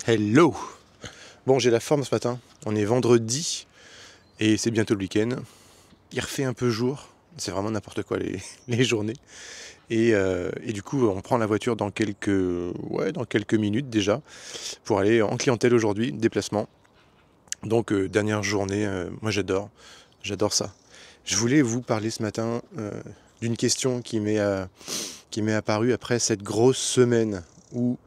Hello! Bon, j'ai la forme ce matin. On est vendredi et c'est bientôt le week-end. Il refait un peu jour. C'est vraiment n'importe quoi les journées. Et du coup, on prend la voiture dans quelques minutes déjà pour aller en clientèle aujourd'hui, déplacement. Donc, dernière journée, moi j'adore ça. Je voulais vous parler ce matin d'une question qui m'est apparue après cette grosse semaine où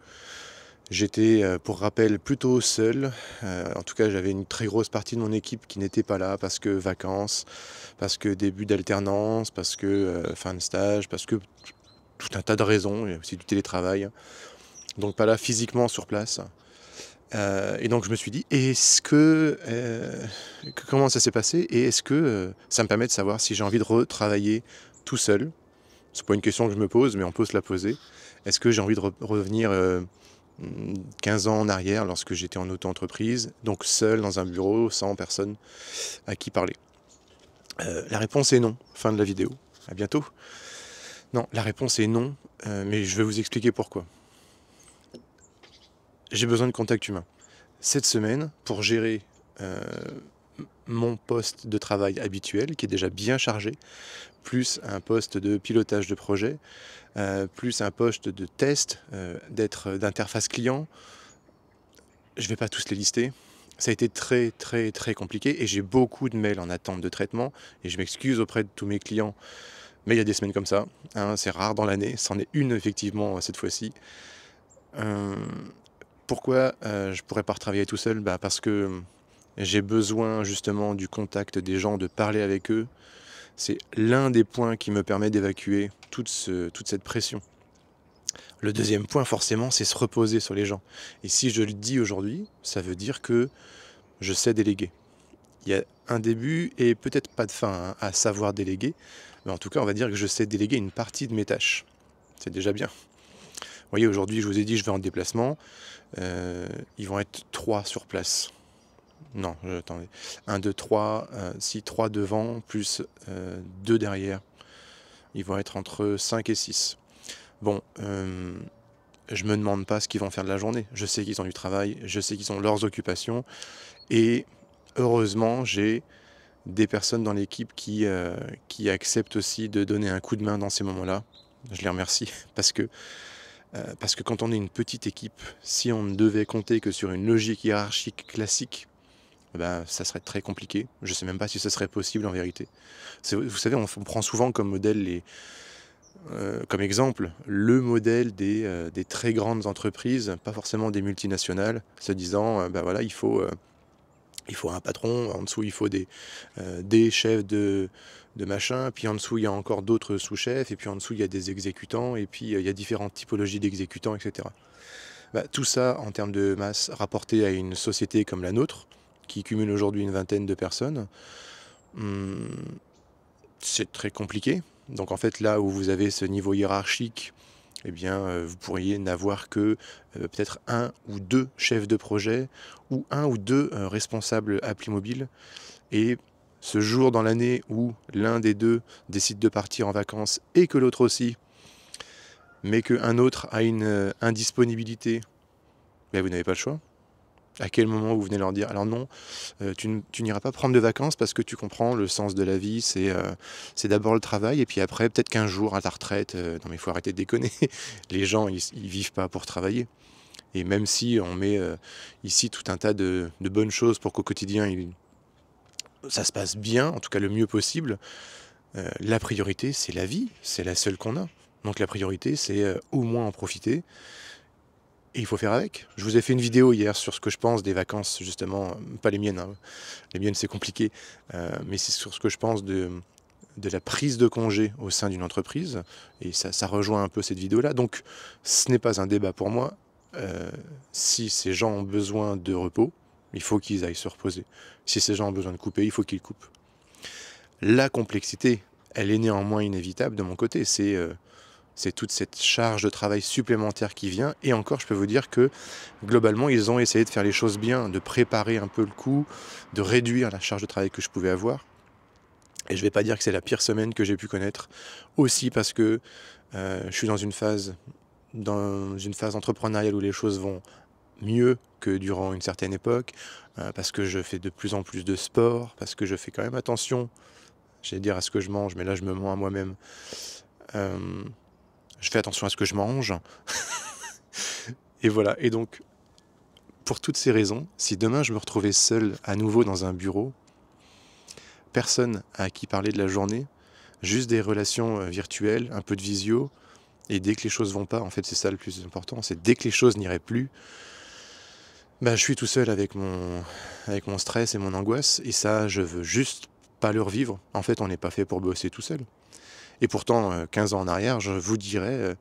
j'étais, pour rappel, plutôt seul. En tout cas, j'avais une très grosse partie de mon équipe qui n'était pas là parce que vacances, parce que début d'alternance, parce que fin de stage, parce que tout un tas de raisons. Il y a aussi du télétravail. Donc pas là physiquement sur place. Et donc je me suis dit, comment ça s'est passé et est-ce que ça me permet de savoir si j'ai envie de retravailler tout seul? C'est pas une question que je me pose, mais on peut se la poser. Est-ce que j'ai envie de revenir 15 ans en arrière lorsque j'étais en auto-entreprise, donc seul dans un bureau, sans personne à qui parler? La réponse est non. Fin de la vidéo. À bientôt. Non, la réponse est non, mais je vais vous expliquer pourquoi. J'ai besoin de contact humain. Cette semaine, pour gérer mon poste de travail habituel, qui est déjà bien chargé, plus un poste de pilotage de projet, plus un poste de test, d'interface client. Je ne vais pas tous les lister. Ça a été très très très compliqué et j'ai beaucoup de mails en attente de traitement et je m'excuse auprès de tous mes clients. Mais il y a des semaines comme ça, hein, c'est rare dans l'année, c'en est une effectivement cette fois-ci. Euh, Pourquoi je ne pourrais pas retravailler tout seul? Parce que j'ai besoin justement du contact des gens, de parler avec eux. C'est l'un des points qui me permet d'évacuer toute cette pression. Le deuxième point, forcément, c'est se reposer sur les gens. Et si je le dis aujourd'hui, ça veut dire que je sais déléguer. Il y a un début et peut-être pas de fin hein, à savoir déléguer, mais en tout cas, on va dire que je sais déléguer une partie de mes tâches. C'est déjà bien. Vous voyez, aujourd'hui, je vous ai dit, je vais en déplacement. Ils vont être 3 sur place. Non, attendez. 1, 2, 3, si 3 devant, plus 2 derrière. Ils vont être entre 5 et 6. Bon, je me demande pas ce qu'ils vont faire de la journée. Je sais qu'ils ont du travail, je sais qu'ils ont leurs occupations. Et heureusement, j'ai des personnes dans l'équipe qui acceptent aussi de donner un coup de main dans ces moments-là. Je les remercie parce que quand on est une petite équipe, si on ne devait compter que sur une logique hiérarchique classique, ça serait très compliqué. Je ne sais même pas si ce serait possible en vérité. Vous savez, on prend souvent comme modèle comme exemple, le modèle des très grandes entreprises, pas forcément des multinationales, se disant, voilà, il faut un patron, en dessous il faut des chefs de machin, puis en dessous il y a encore d'autres sous-chefs, et puis en dessous il y a des exécutants, et puis il y a différentes typologies d'exécutants, etc. Tout ça, en termes de masse, rapporté à une société comme la nôtre, qui cumule aujourd'hui une vingtaine de personnes, c'est très compliqué. Donc en fait, là où vous avez ce niveau hiérarchique, eh bien, vous pourriez n'avoir que peut-être 1 ou 2 chefs de projet ou 1 ou 2 responsables appli mobile. Et ce jour dans l'année où l'un des deux décide de partir en vacances et que l'autre aussi, mais qu'un autre a une indisponibilité, vous n'avez pas le choix. À quel moment vous venez leur dire, alors non, tu n'iras pas prendre de vacances parce que tu comprends, le sens de la vie, c'est d'abord le travail, et puis après, peut-être qu'un jour à ta retraite, non mais il faut arrêter de déconner, les gens, ils vivent pas pour travailler. Et même si on met ici tout un tas de bonnes choses pour qu'au quotidien, ça se passe bien, en tout cas le mieux possible, la priorité, c'est la vie, c'est la seule qu'on a. Donc la priorité, c'est au moins en profiter. Et il faut faire avec. Je vous ai fait une vidéo hier sur ce que je pense des vacances, justement, pas les miennes, hein. Les miennes c'est compliqué, mais c'est sur ce que je pense de la prise de congé au sein d'une entreprise, et ça rejoint un peu cette vidéo-là. Donc ce n'est pas un débat pour moi. Si ces gens ont besoin de repos, il faut qu'ils aillent se reposer. Si ces gens ont besoin de couper, il faut qu'ils coupent. La complexité, elle est néanmoins inévitable de mon côté. C'est toute cette charge de travail supplémentaire qui vient. Et encore, je peux vous dire que globalement, ils ont essayé de faire les choses bien, de préparer un peu le coup, de réduire la charge de travail que je pouvais avoir. Et je ne vais pas dire que c'est la pire semaine que j'ai pu connaître. Aussi parce que je suis dans une phase entrepreneuriale où les choses vont mieux que durant une certaine époque, parce que je fais de plus en plus de sport, parce que je fais quand même attention, j'allais dire à ce que je mange, mais là je me mens à moi-même. Hem, je fais attention à ce que je mange et voilà et donc pour toutes ces raisons, si demain je me retrouvais seul à nouveau dans un bureau, personne à qui parler de la journée, juste des relations, virtuelles, un peu de visio et dès que les choses vont pas, en fait, c'est ça le plus important, c'est dès que les choses n'iraient plus, bah, je suis tout seul avec mon stress et mon angoisse et ça, je veux juste pas le revivre. En fait, on n'est pas fait pour bosser tout seul et pourtant, 15 ans en arrière, je vous dirais,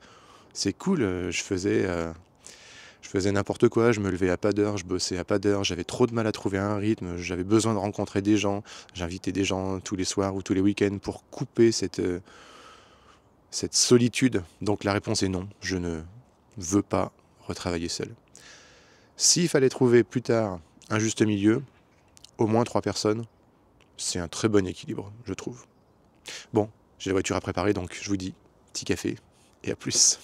c'est cool, je faisais n'importe quoi, je me levais à pas d'heure, je bossais à pas d'heure, j'avais trop de mal à trouver un rythme, j'avais besoin de rencontrer des gens, j'invitais des gens tous les soirs ou tous les week-ends pour couper cette solitude. Donc la réponse est non, je ne veux pas retravailler seul. S'il fallait trouver plus tard un juste milieu, au moins 3 personnes, c'est un très bon équilibre, je trouve. Bon, j'ai la voiture à préparer, donc je vous dis petit café et à plus.